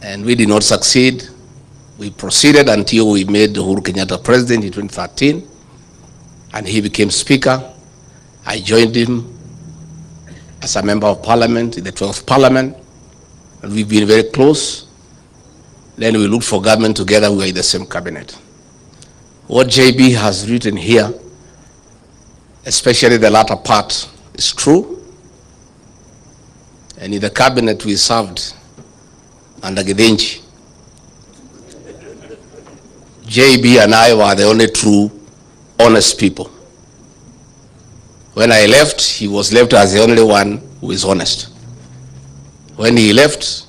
and we did not succeed. We proceeded until we made Uhuru Kenyatta president in 2013, and he became speaker. I joined him as a member of parliament in the 12th parliament, and we've been very close. Then we looked for government together, we were in the same cabinet. What JB has written here, especially the latter part, is true. And in the cabinet we served under Gidenji. JB and I were the only true, honest people. When I left, he was left as the only one who is honest. When he left,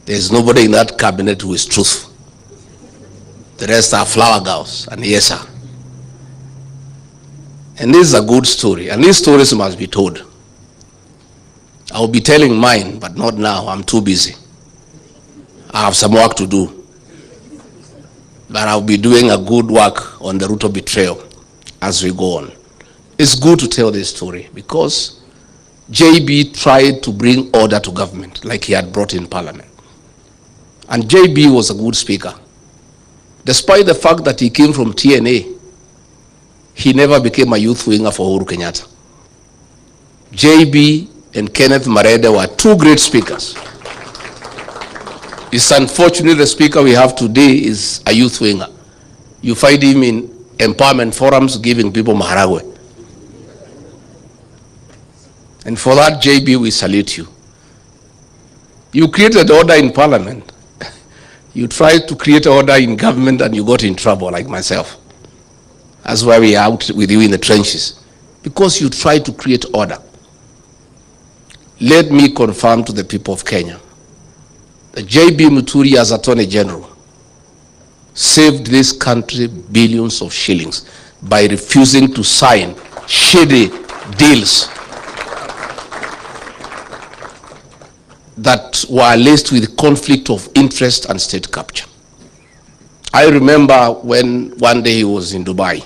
there is nobody in that cabinet who is truthful. The rest are flower girls and yes sir. And this is a good story, and these stories must be told. I will be telling mine, but not now, I'm too busy. I have some work to do. But I'll be doing a good work on the root of betrayal as we go on. It's good to tell this story because JB tried to bring order to government like he had brought in parliament. And JB was a good speaker. Despite the fact that he came from TNA, he never became a youth winger for Uhuru Kenyatta. JB and Kenneth Marede were two great speakers. It's unfortunate the speaker we have today is a youth winger. You find him in empowerment forums giving people maharagwe. And for that, JB, we salute you. You created order in parliament. You tried to create order in government and you got in trouble, like myself. That's why we are out with you in the trenches. Because you tried to create order. Let me confirm to the people of Kenya that JB Muturi as Attorney General saved this country billions of shillings by refusing to sign shady deals that were laced with conflict of interest and state capture. I remember when one day he was in Dubai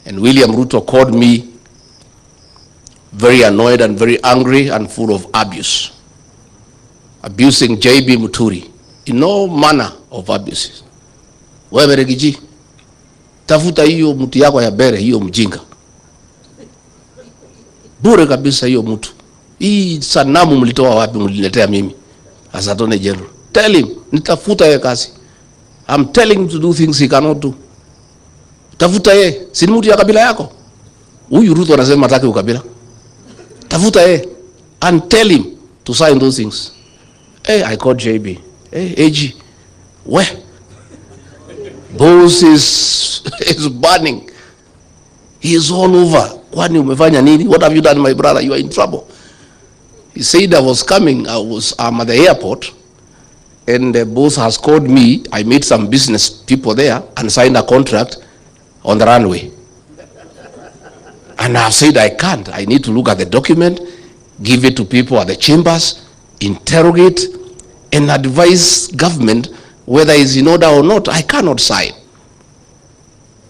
and William Ruto called me very annoyed and very angry and full of abuse, abusing JB Muturi in all manner of abuses. Wewe Regiji, tafuta hiyo mtu yako ya bere, hiyo mjinga. Bure kabisa hiyo mtu. Hii sanamu mlitoa wapi mliletea mimi as Attorney General? Tell him, nitafuta yeye kazi. I'm telling him to do things he cannot do. Tafuta yeye, si mtu ya kabila yako. Huyu Ruto anasema hataki ukabila. Tafuta yeye and tell him to sign those things. Hey, I called JB. Hey, AG, where? Boss is burning. He is all over. Kwani umefanya nini? What have you done, my brother? You are in trouble. He said I was coming. I'm at the airport, and the boss has called me. I met some business people there and signed a contract on the runway. And I've said I can't. I need to look at the document, give it to people at the chambers, interrogate, and advise government whether it's in order or not. I cannot sign.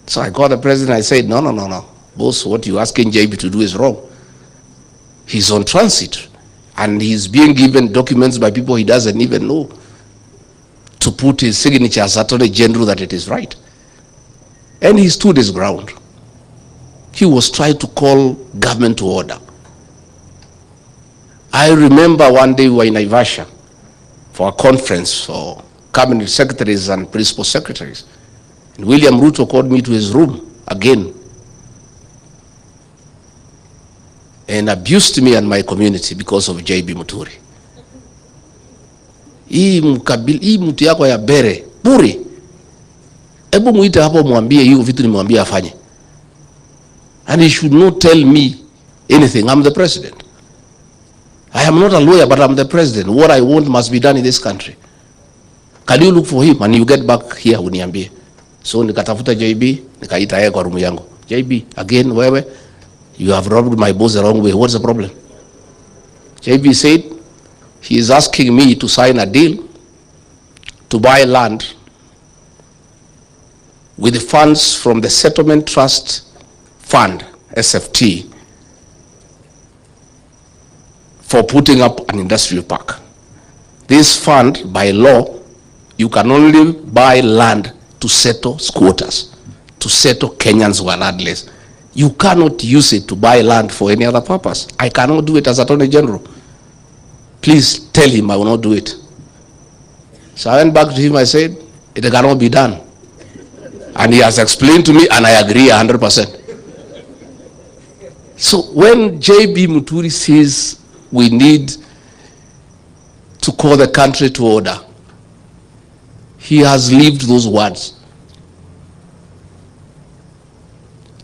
So I called the president. I said, no. Boss, what you're asking JB to do is wrong. He's on transit, and he's being given documents by people he doesn't even know to put his signature as Attorney General that it is right. And he stood his ground. He was trying to call government to order. I remember one day we were in Naivasha for a conference for cabinet secretaries and principal secretaries. And William Ruto called me to his room again and abused me and my community because of JB Muturi. Hii mtu yako ya bere, bure. Ebu muite hapo mwambie hiyo vitu nimwambie afanye. And he should not tell me anything. I'm the president. I am not a lawyer, but I'm the president. What I want must be done in this country. Can you look for him and you get back here uniambie? So nikatafuta JB, nikaita yeye kwa room yangu. JB, again wewe, you have robbed my boss the wrong way. What's the problem? JB said he is asking me to sign a deal to buy land with the funds from the Settlement Trust Fund, SFT, for putting up an industrial park. This fund, by law, you can only buy land to settle squatters, to settle Kenyans who are landless. You cannot use it to buy land for any other purpose. I cannot do it as Attorney General. Please tell him I will not do it. So I went back to him, I said, it cannot be done. And he has explained to me, and I agree 100%. So when J.B. Muturi says we need to call the country to order, he has lived those words.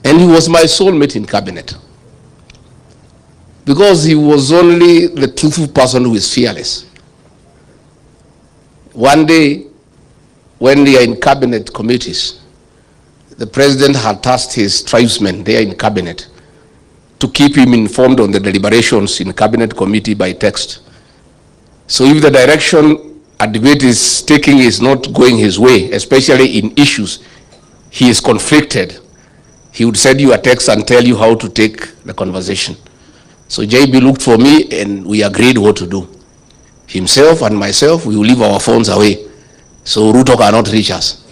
And he was my soulmate in cabinet, because he was only the truthful person who is fearless. One day, when they are in cabinet committees, the president had tasked his tribesmen there in cabinet to keep him informed on the deliberations in cabinet committee by text. So if the direction a debate is taking is not going his way, especially in issues he is conflicted, he would send you a text and tell you how to take the conversation. So JB looked for me and we agreed what to do. Himself and myself, we will leave our phones away so Ruto cannot reach us.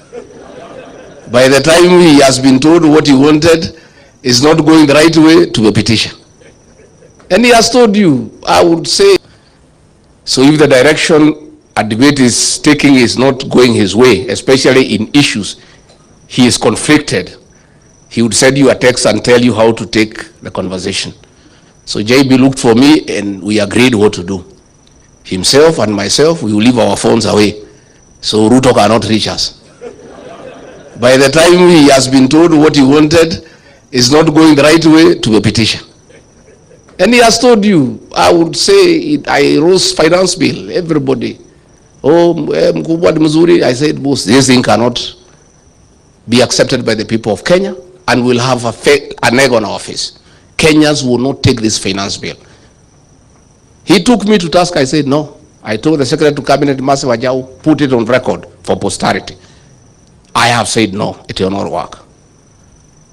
By the time he has been told what he wanted is not going the right way, to a petition. And he has told you, I would say, so if the direction a debate is taking is not going his way, especially in issues he is conflicted, he would send you a text and tell you how to take the conversation. So JB looked for me and we agreed what to do. Himself and myself, we will leave our phones away so Ruto cannot reach us. By the time he has been told what he wanted is not going the right way, to a petition. And he has told you, I would say, I rose finance bill, everybody. Oh, Muturi, I said, boss, this thing cannot be accepted by the people of Kenya, and will have an egg on our face. Kenyans will not take this finance bill. He took me to task. I said, no. I told the Secretary to Cabinet, Masi Wajau, put it on record for posterity. I have said, no, it will not work.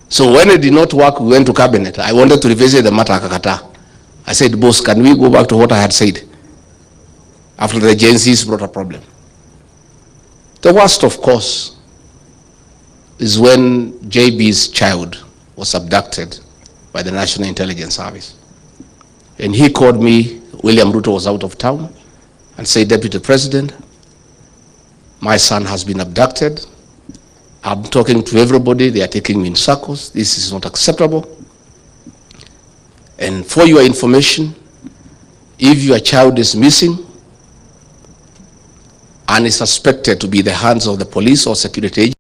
So when it did not work, we went to Cabinet. I wanted to revisit the matter, Kakata. I said, boss, can we go back to what I had said? After the agencies brought a problem. The worst, of course, is when JB's child was abducted by the National Intelligence Service. And he called me, William Ruto was out of town, and said, Deputy President, my son has been abducted. I'm talking to everybody, they are taking me in circles. This is not acceptable. And for your information, if your child is missing and is suspected to be the hands of the police or security agents,